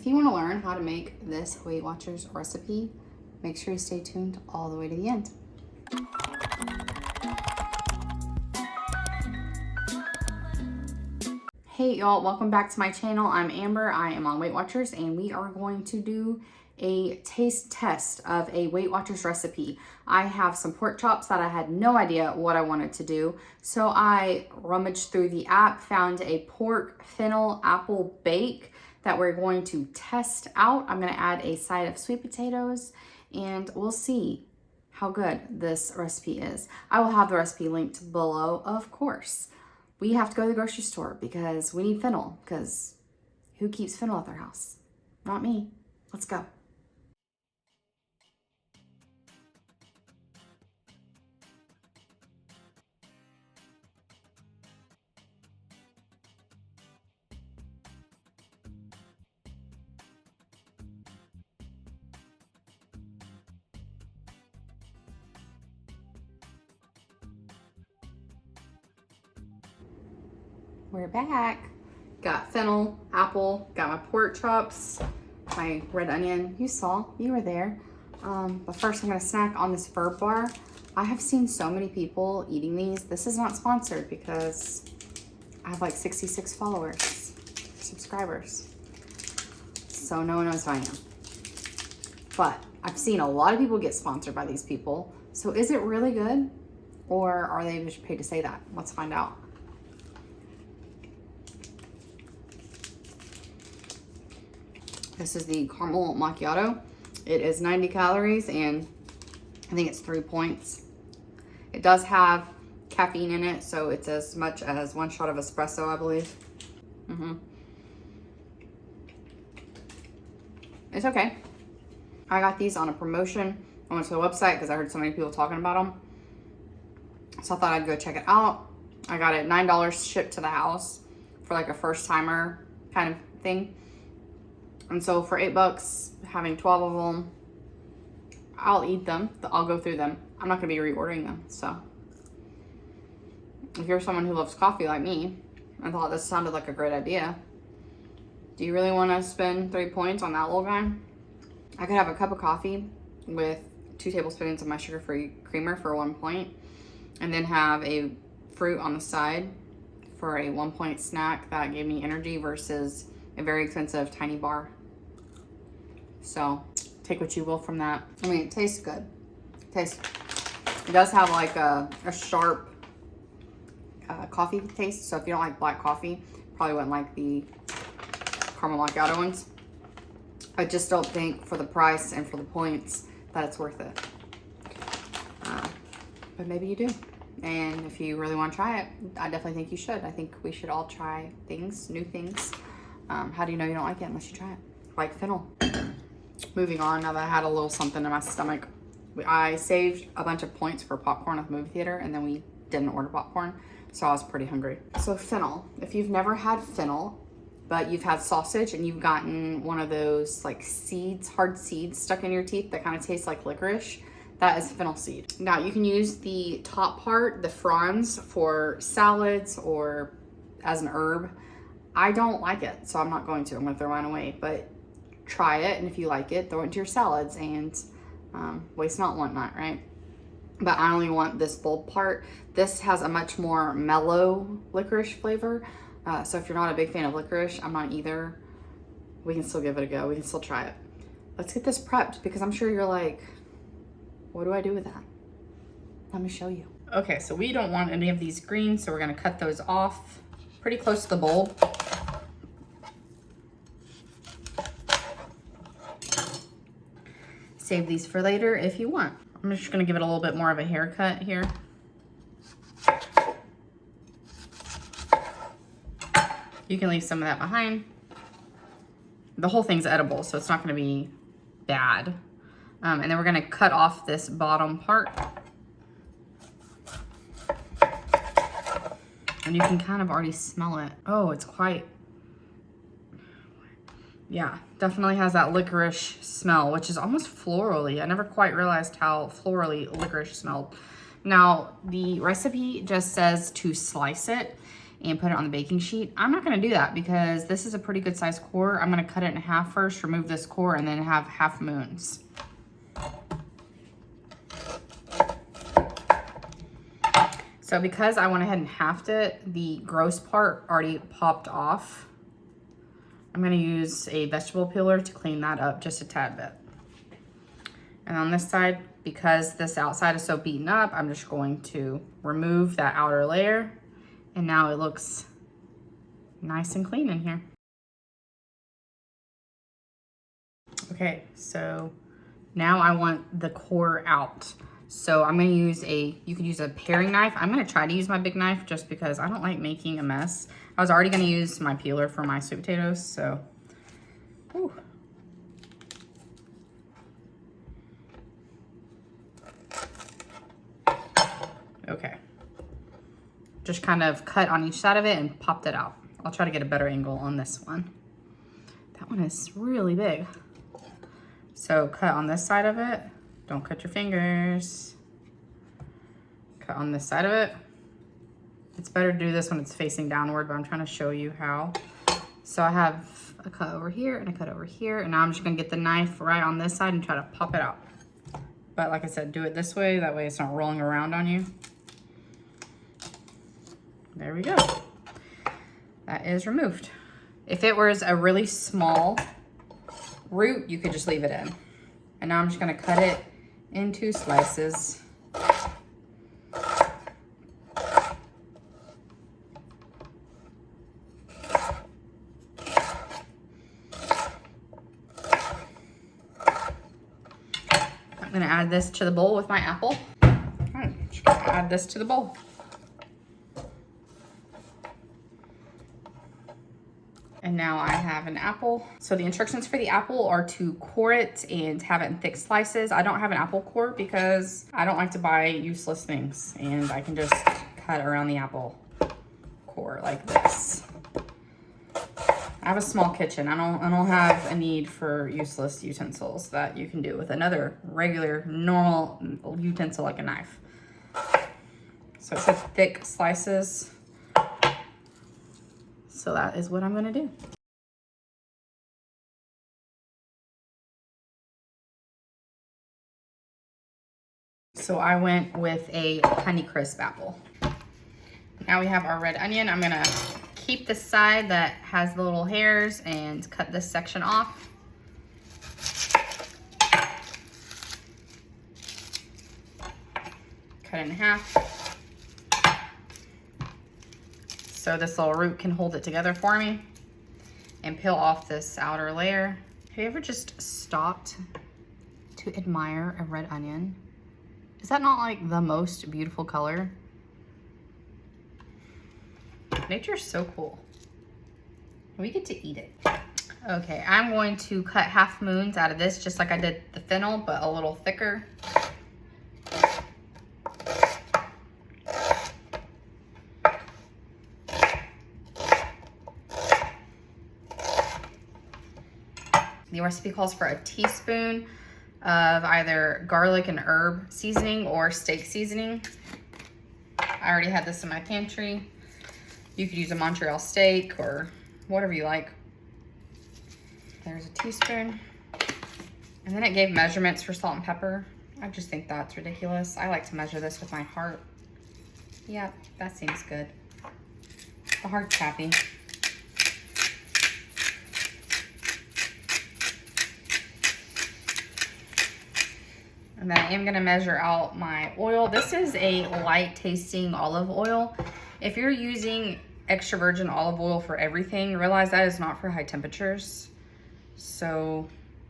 If you want to learn how to make this Weight Watchers recipe, make sure you stay tuned all the way to the end. Hey y'all, welcome back to my channel. I'm Amber, I am on Weight Watchers, and we are going to do a taste test of a Weight Watchers recipe. I have some pork chops that I had no idea what I wanted to do, so I rummaged through the app, found a pork fennel apple bake that we're going to test out. I'm gonna add a side of sweet potatoes, and we'll see how good this recipe is. I will have the recipe linked below, of course. We have to go to the grocery store because we need fennel, because who keeps fennel at their house? Not me. Let's go. We're back. Got fennel, apple, got my pork chops, my red onion. You were there. But first I'm gonna snack on this Verb bar. I have seen so many people eating these. This is not sponsored because I have like 66 subscribers. So no one knows who I am. But I've seen a lot of people get sponsored by these people. So is it really good? Or are they just paid to say that? Let's find out. This is the caramel macchiato. It is 90 calories and I think it's 3 points. It does have caffeine in it, so it's as much as 1 shot of espresso, I believe. It's okay. I got these on a promotion. I went to the website because I heard so many people talking about them. So I thought I'd go check it out. I got it $9 shipped to the house for like a first timer kind of thing. And so for $8, having 12 of them, I'll eat them. I'll go through them. I'm not gonna be reordering them. So if you're someone who loves coffee like me, I thought this sounded like a great idea. Do you really wanna spend 3 points on that little guy? I could have a cup of coffee with 2 tablespoons of my sugar-free creamer for 1 point, and then have a fruit on the side for a 1 point snack that gave me energy versus a very expensive tiny bar. So take what you will from that. I mean, it tastes good. It does have like a sharp coffee taste. So if you don't like black coffee, probably wouldn't like the caramel macchiato ones. I just don't think for the price and for the points that it's worth it. But maybe you do. And if you really want to try it, I definitely think you should. I think we should all try things, new things. How do you know you don't like it unless you try it? Like fennel. Moving on, now that I had a little something in my stomach, I saved a bunch of points for popcorn at the movie theater, and then we didn't order popcorn, so I was pretty hungry. So fennel, if you've never had fennel, but you've had sausage and you've gotten one of those like seeds, hard seeds stuck in your teeth that kind of taste like licorice, that is fennel seed. Now you can use the top part, the fronds, for salads or as an herb. I don't like it, so I'm not going to. I'm gonna throw mine away, but try it, and if you like it, throw it into your salads, and waste not, want not, right? But I only want this bulb part. This has a much more mellow licorice flavor, so if you're not a big fan of licorice, I'm not either, we can still give it a go. We can still try it. Let's get this prepped, because I'm sure you're like, what do I do with that? Let me show you. Okay, so we don't want any of these greens, so we're gonna cut those off pretty close to the bulb. Save these for later if you want. I'm just gonna give it a little bit more of a haircut here. You can leave some of that behind. The whole thing's edible, so it's not gonna be bad. And then we're gonna cut off this bottom part. And you can kind of already smell it. Oh, it's quite, yeah, definitely has that licorice smell, which is almost florally. I never quite realized how florally licorice smelled. Now, the recipe just says to slice it, and put it on the baking sheet. I'm not gonna do that because this is a pretty good sized core. I'm gonna cut it in half first, remove this core, and then have half moons. So because I went ahead and halved it, the gross part already popped off. I'm gonna use a vegetable peeler to clean that up just a tad bit. And on this side, because this outside is so beaten up, I'm just going to remove that outer layer. And now it looks nice and clean in here. Okay, so now I want the core out. So I'm gonna use you could use a paring knife. I'm gonna try to use my big knife just because I don't like making a mess. I was already gonna use my peeler for my sweet potatoes, so. Whew. Okay. Just kind of cut on each side of it and popped it out. I'll try to get a better angle on this one. That one is really big. So cut on this side of it. Don't cut your fingers. Cut on this side of it. It's better to do this when it's facing downward, but I'm trying to show you how. So I have a cut over here and a cut over here, and now I'm just gonna get the knife right on this side and try to pop it out. But like I said, do it this way, that way it's not rolling around on you. There we go. That is removed. If it was a really small root, you could just leave it in. And now I'm just gonna cut it into slices. I'm gonna add this to the bowl with my apple. All right, just gonna add this to the bowl. And now I have an apple. So the instructions for the apple are to core it and have it in thick slices. I don't have an apple core because I don't like to buy useless things, and I can just cut around the apple core like this. I have a small kitchen. I don't have a need for useless utensils that you can do with another regular, normal utensil like a knife. So it says thick slices. So that is what I'm gonna do. So I went with a Honeycrisp apple. Now we have our red onion. I'm gonna keep the side that has the little hairs and cut this section off. Cut it in half. So this little root can hold it together for me. And peel off this outer layer. Have you ever just stopped to admire a red onion? Is that not like the most beautiful color? Nature's so cool. We get to eat it. Okay, I'm going to cut half moons out of this just like I did the fennel, but a little thicker. The recipe calls for a teaspoon of either garlic and herb seasoning or steak seasoning. I already had this in my pantry. You could use a Montreal steak or whatever you like. There's a teaspoon. And then it gave measurements for salt and pepper. I just think that's ridiculous. I like to measure this with my heart. Yep, that seems good. The heart's happy. And then I am gonna measure out my oil. This is a light tasting olive oil. If you're using extra virgin olive oil for everything, realize that is not for high temperatures. So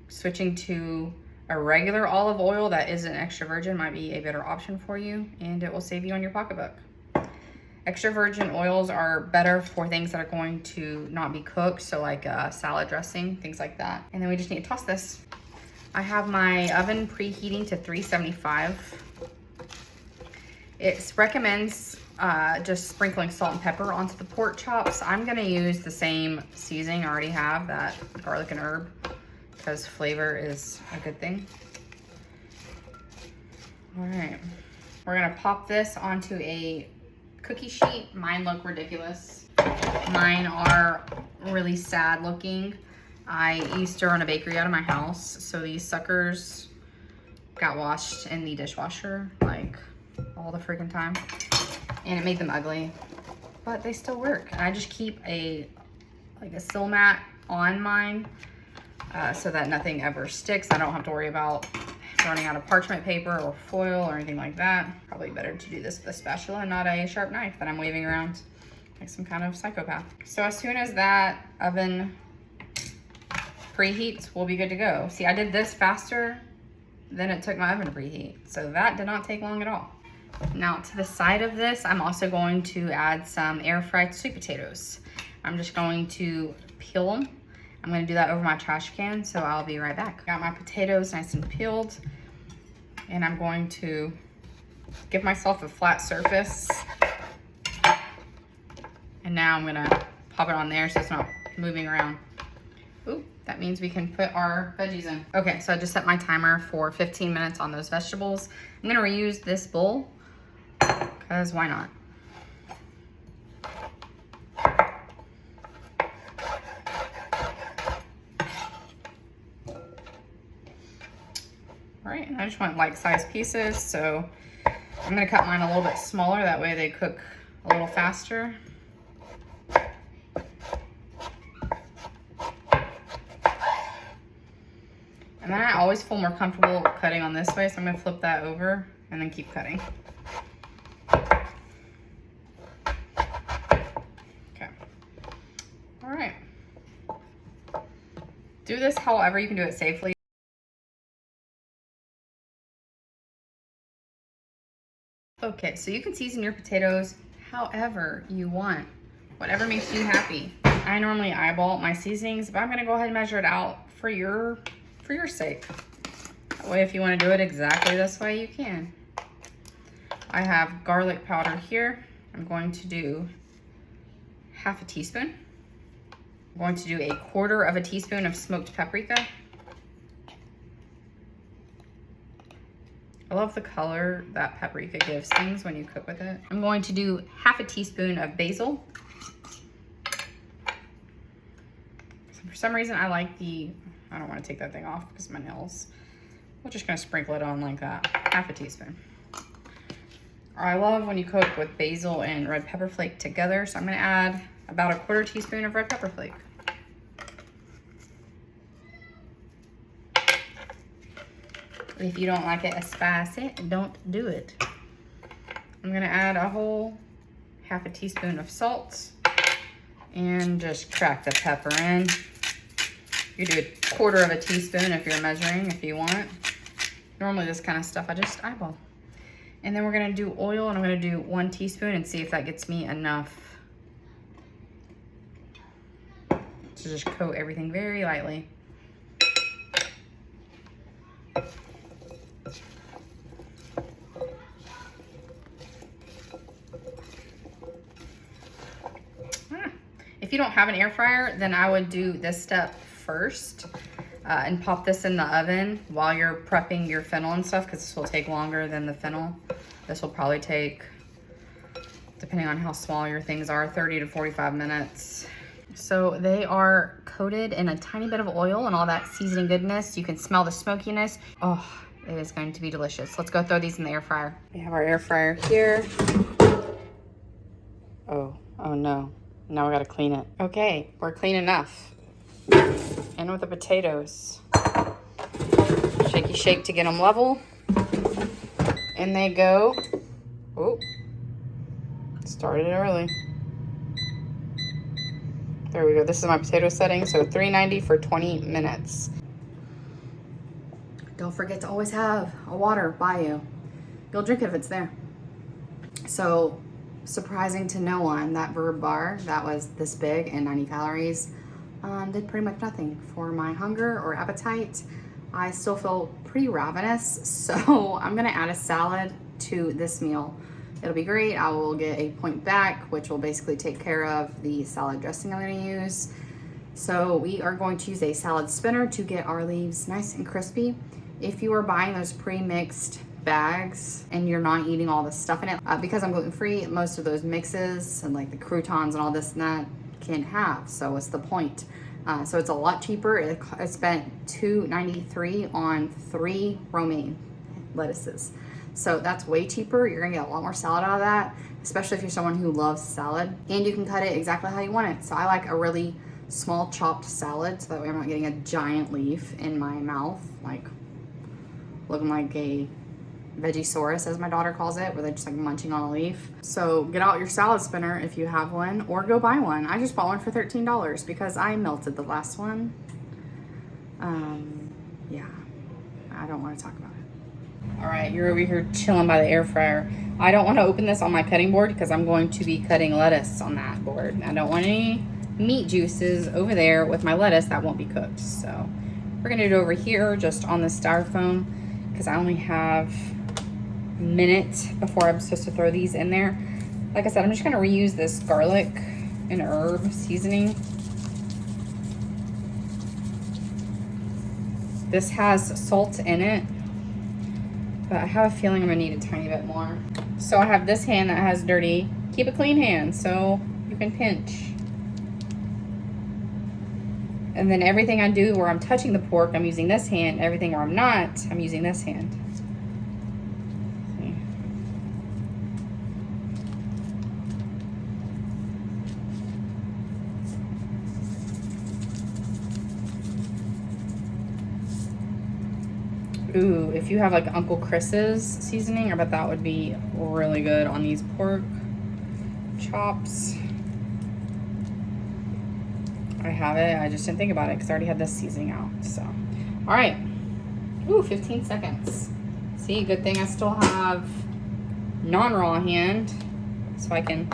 switching to a regular olive oil that isn't extra virgin might be a better option for you, and it will save you on your pocketbook. Extra virgin oils are better for things that are going to not be cooked, so like salad dressing, things like that. And then we just need to toss this. I have my oven preheating to 375. It recommends just sprinkling salt and pepper onto the pork chops. I'm gonna use the same seasoning I already have, that garlic and herb, because flavor is a good thing. All right, we're gonna pop this onto a cookie sheet. Mine look ridiculous. Mine are really sad looking. I used to run a bakery out of my house, so these suckers got washed in the dishwasher like all the freaking time, and it made them ugly, but they still work. And I just keep a sill mat on mine so that nothing ever sticks. I don't have to worry about running out of parchment paper or foil or anything like that. Probably better to do this with a spatula and not a sharp knife that I'm waving around like some kind of psychopath. So as soon as that oven preheats, we'll be good to go. See, I did this faster than it took my oven to preheat, so that did not take long at all. Now to the side of this, I'm also going to add some air fried sweet potatoes. I'm just going to peel them. I'm gonna do that over my trash can, so I'll be right back. Got my potatoes nice and peeled, and I'm going to give myself a flat surface. And now I'm gonna pop it on there so it's not moving around. Ooh, that means we can put our veggies in. Okay, so I just set my timer for 15 minutes on those vegetables. I'm gonna reuse this bowl, because why not? All right, and I just want like-sized pieces, so I'm gonna cut mine a little bit smaller, that way they cook a little faster. And then I always feel more comfortable cutting on this way, so I'm gonna flip that over and then keep cutting. Okay. All right. Do this however you can do it safely. Okay, so you can season your potatoes however you want, whatever makes you happy. I normally eyeball my seasonings, but I'm gonna go ahead and measure it out for your sake. That way, if you want to do it exactly this way, you can. I have garlic powder here. I'm going to do half a teaspoon. I'm going to do a quarter of a teaspoon of smoked paprika. I love the color that paprika gives things when you cook with it. I'm going to do half a teaspoon of basil. For some reason, I like I don't want to take that thing off because of my nails. We're just gonna sprinkle it on like that, half a teaspoon. I love when you cook with basil and red pepper flake together, so I'm gonna add about a quarter teaspoon of red pepper flake. If you don't like it as spicy, don't do it. I'm gonna add a whole half a teaspoon of salt and just crack the pepper in. You do a quarter of a teaspoon if you're measuring, if you want. Normally this kind of stuff I just eyeball. And then we're gonna do oil, and I'm gonna do 1 teaspoon and see if that gets me enough to just coat everything very lightly. If you don't have an air fryer, then I would do this step first and pop this in the oven while you're prepping your fennel and stuff, because this will take longer than the fennel. This will probably take, depending on how small your things are, 30 to 45 minutes. So they are coated in a tiny bit of oil and all that seasoning goodness. You can smell the smokiness. Oh, it is going to be delicious. Let's go throw these in the air fryer. We have our air fryer here. Oh no. Now we gotta clean it. Okay, we're clean enough. In with the potatoes. Shaky shake to get them level. And they go. Oh, started early. There we go. This is my potato setting, so 390 for 20 minutes. Don't forget to always have a water by you. You'll drink it if it's there. So, surprising to no one, that Verb bar that was this big and 90 calories did pretty much nothing for my hunger or appetite. I still feel pretty ravenous, so I'm gonna add a salad to this meal. It'll be great. I will get a point back, which will basically take care of the salad dressing I'm gonna use. So we are going to use a salad spinner to get our leaves nice and crispy. If you are buying those pre-mixed bags and you're not eating all the stuff in it. Because I'm gluten-free, most of those mixes and like the croutons and all this and that can have. So what's the point? So it's a lot cheaper. I spent $2.93 on 3 romaine lettuces. So that's way cheaper. You're gonna get a lot more salad out of that, especially if you're someone who loves salad. And you can cut it exactly how you want it. So I like a really small chopped salad, so that way I'm not getting a giant leaf in my mouth, like looking like a Vegisaurus, as my daughter calls it, where they're just like munching on a leaf. So get out your salad spinner if you have one, or go buy one. I just bought one for $13 because I melted the last one. Yeah, I don't want to talk about it. All right, you're over here chilling by the air fryer. I don't want to open this on my cutting board because I'm going to be cutting lettuce on that board. I don't want any meat juices over there with my lettuce that won't be cooked. So we're gonna do it over here just on the styrofoam because I only have a minute before I'm supposed to throw these in there. Like I said, I'm just gonna reuse this garlic and herb seasoning. This has salt in it, but I have a feeling I'm gonna need a tiny bit more. So I have this hand that has dirty. Keep a clean hand so you can pinch. And then everything I do where I'm touching the pork, I'm using this hand. Everything where I'm not, I'm using this hand. Ooh, if you have like Uncle Chris's seasoning, I bet that would be really good on these pork chops. I have it, I just didn't think about it because I already had this seasoning out, so. All right, ooh, 15 seconds. See, good thing I still have non-raw hand, so I can,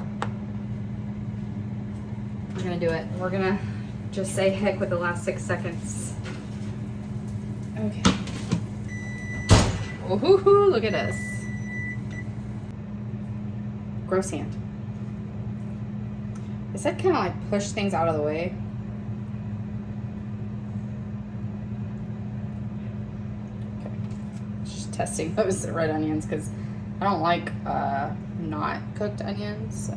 we're gonna do it. We're gonna just say heck with the last 6 seconds. Okay. Ooh, look at this. Gross hand. I said kind of like push things out of the way. Okay. Just testing those red onions because I don't like not cooked onions, so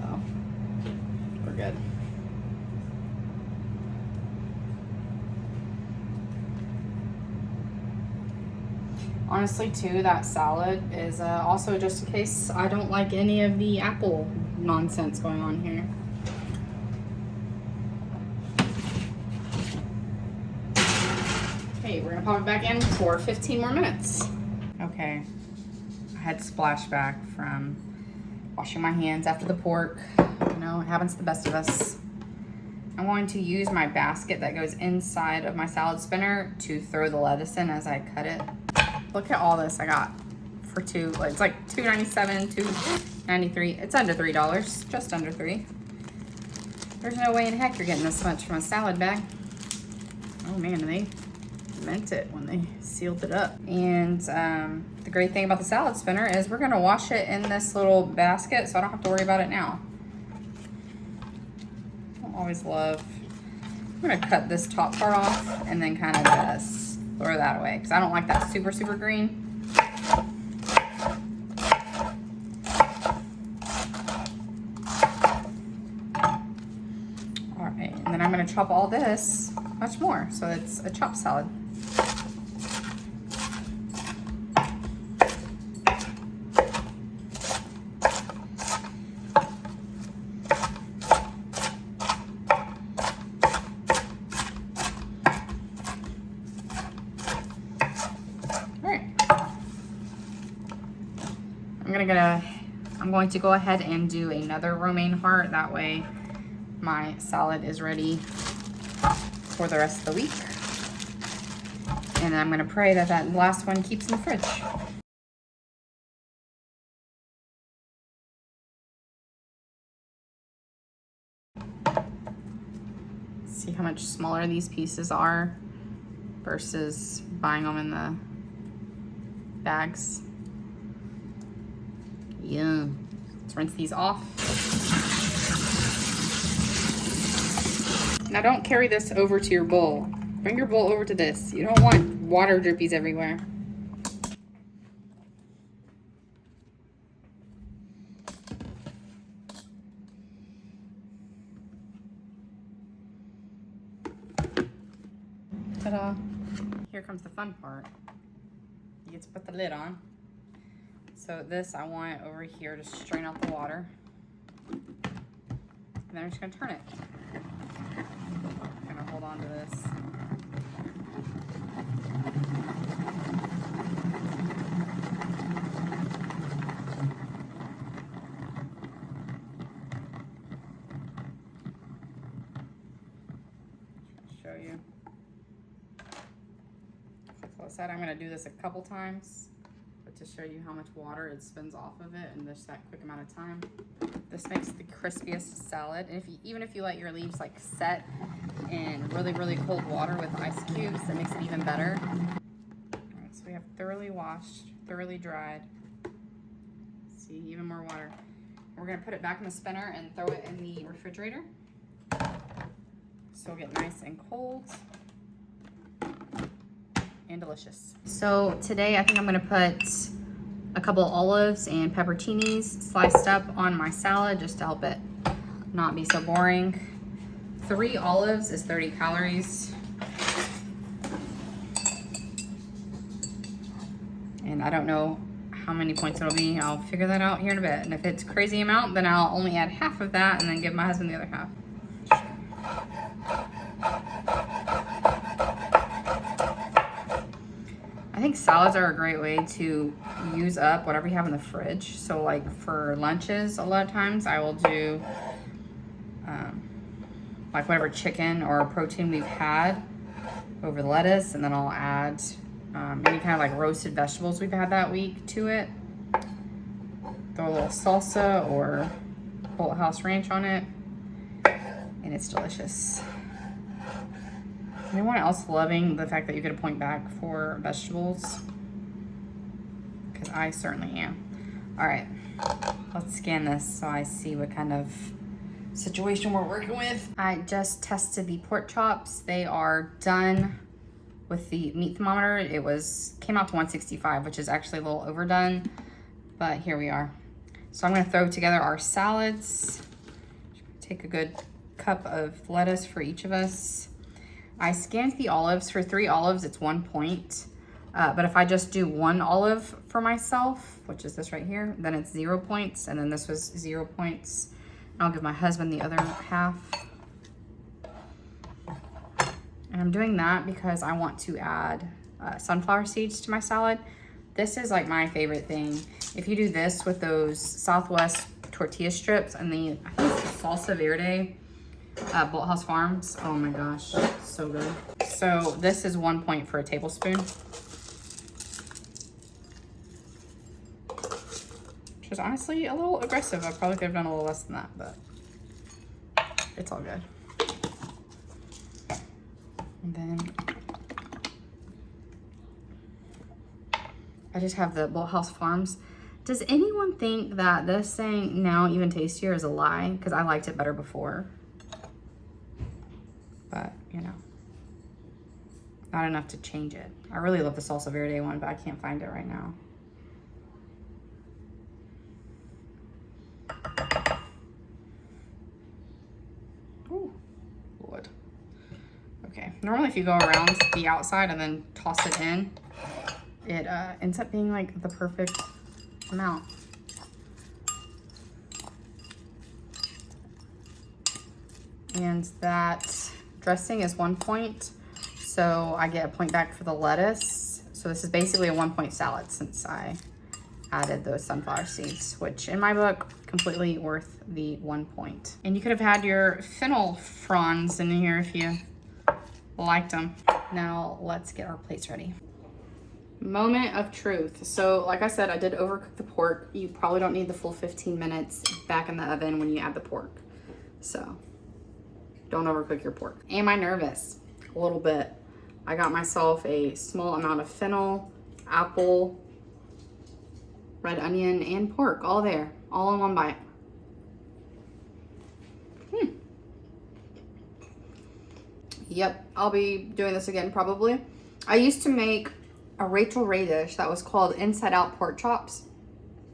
we're good. Honestly, too, that salad is also just in case I don't like any of the apple nonsense going on here. Okay, we're gonna pop it back in for 15 more minutes. Okay, I had splashback from washing my hands after the pork. You know, it happens to the best of us. I'm going to use my basket that goes inside of my salad spinner to throw the lettuce in as I cut it. Look at all this I got for it's like $2.97, $2.93. It's under $3, just under $3. There's no way in heck you're getting this much from a salad bag. Oh man, they meant it when they sealed it up. And the great thing about the salad spinner is we're gonna wash it in this little basket, so I don't have to worry about it now. I always love, I'm gonna cut this top part off and then kind of just throw that away because I don't like that super green. All right, and then I'm gonna chop all this much more so it's a chopped salad. I'm going to go ahead and do another romaine heart. That way my salad is ready for the rest of the week. And I'm going to pray that that last one keeps in the fridge. See how much smaller these pieces are versus buying them in the bags. Yeah, let's rinse these off. Now don't carry this over to your bowl. Bring your bowl over to this. You don't want water drippies everywhere. Ta-da. Here comes the fun part. You get to put the lid on. So this I want over here to strain out the water. And then I'm just gonna turn it. I'm gonna hold on to this. Show you. Close that. I'm gonna do this a couple times, but to show you how much water it spins off of it in just that quick amount of time. This makes the crispiest salad. And even if you let your leaves like set in really, really cold water with ice cubes, that makes it even better. All right, so we have thoroughly washed, thoroughly dried. See, even more water. We're gonna put it back in the spinner and throw it in the refrigerator. So it'll get nice and cold and delicious. So today I think I'm gonna put a couple olives and pepperoncinis sliced up on my salad just to help it not be so boring. 3 olives is 30 calories. And I don't know how many points it'll be. I'll figure that out here in a bit. And if it's a crazy amount, then I'll only add half of that and then give my husband the other half. I think salads are a great way to use up whatever you have in the fridge. So like for lunches, a lot of times I will do like whatever chicken or protein we've had over the lettuce, and then I'll add any kind of like roasted vegetables we've had that week to it. Throw a little salsa or Bolt House Ranch on it, and it's delicious. Anyone else loving the fact that you get a point back for vegetables? Because I certainly am. All right, let's scan this so I see what kind of situation we're working with. I just tested the pork chops. They are done with the meat thermometer. It came out to 165, which is actually a little overdone, but here we are. So I'm gonna throw together our salads. Take a good cup of lettuce for each of us. I scanned the olives. For 3 olives, it's 1 point. But if I just do 1 olive for myself, which is this right here, then it's 0 points. And then this was 0 points. And I'll give my husband the other half. And I'm doing that because I want to add sunflower seeds to my salad. This is like my favorite thing. If you do this with those Southwest tortilla strips and the, I think it's the salsa verde, Bolt House Farms. Oh my gosh, so good. So this is 1 point for a tablespoon. Which is honestly a little aggressive. I probably could have done a little less than that, but it's all good. And then I just have the Bolt House Farms. Does anyone think that this saying now even tastier is a lie? Because I liked it better before. But, you know, not enough to change it. I really love the salsa verde one, but I can't find it right now. Ooh, Lord. Okay, normally if you go around the outside and then toss it in, it ends up being like the perfect amount. And that dressing is 1 point, so I get a point back for the lettuce. So this is basically a 1 point salad since I added those sunflower seeds, which in my book, completely worth the 1 point. And you could have had your fennel fronds in here if you liked them. Now let's get our plates ready. Moment of truth. So like I said, I did overcook the pork. You probably don't need the full 15 minutes back in the oven when you add the pork. So don't overcook your pork. Am I nervous? A little bit. I got myself a small amount of fennel, apple, red onion, and pork all there, all in one bite. Yep, I'll be doing this again probably. I used to make a Rachel Ray dish that was called Inside Out Pork Chops,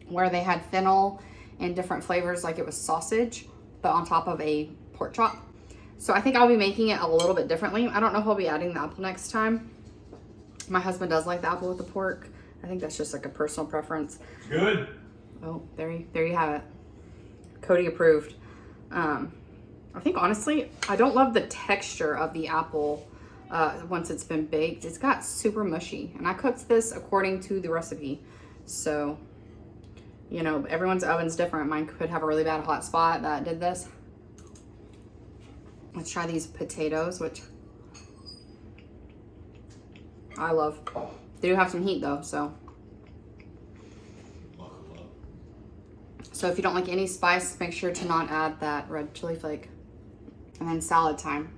where they had fennel and different flavors like it was sausage, but on top of a pork chop. So I think I'll be making it a little bit differently. I don't know if I'll be adding the apple next time. My husband does like the apple with the pork. I think that's just like a personal preference. Good. Oh, there you have it. Cody approved. I think honestly, I don't love the texture of the apple once it's been baked. It's got super mushy, and I cooked this according to the recipe. So, you know, everyone's oven's different. Mine could have a really bad hot spot that did this. Let's try these potatoes, which I love. They do have some heat though, so. So if you don't like any spice, make sure to not add that red chili flake. And then salad time.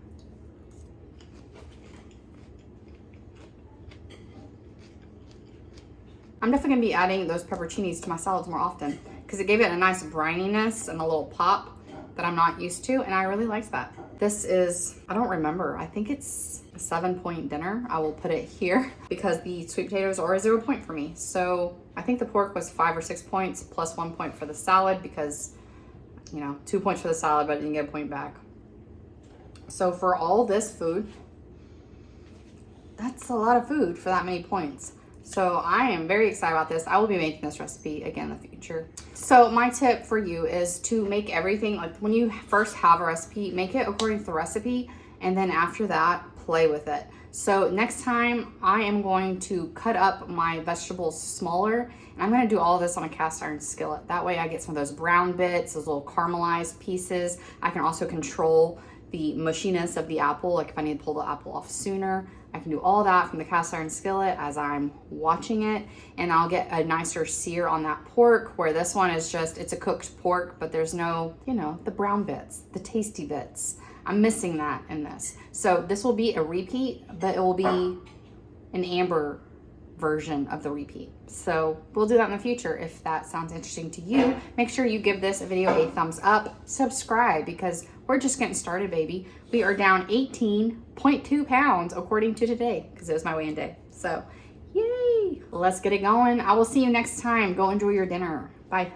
I'm definitely gonna be adding those pepperoncinis to my salads more often because it gave it a nice brininess and a little pop that I'm not used to, and I really liked that. This is, I don't remember, I think it's a 7-point dinner. I will put it here because the sweet potatoes are a 0 point for me. So I think the pork was 5 or 6 points plus 1 point for the salad because, you know, 2 points for the salad, but I didn't get a point back. So for all this food, that's a lot of food for that many points. So I am very excited about this. I will be making this recipe again in the future. So my tip for you is to make everything, like when you first have a recipe, make it according to the recipe, and then after that, play with it. So next time I am going to cut up my vegetables smaller, and I'm gonna do all of this on a cast iron skillet. That way I get some of those brown bits, those little caramelized pieces. I can also control the mushiness of the apple, like if I need to pull the apple off sooner. I can do all that from the cast iron skillet as I'm watching it, and I'll get a nicer sear on that pork, where this one is just, it's a cooked pork, but there's no, you know, the brown bits, the tasty bits. I'm missing that in this. So this will be a repeat, but it will be an amber version of the repeat. So we'll do that in the future. If that sounds interesting to you, make sure you give this video a thumbs up, subscribe, because we're just getting started, baby. We are down 18.2 pounds according to today, because it was my weigh-in day. So yay, let's get it going. I will see you next time. Go enjoy your dinner. Bye.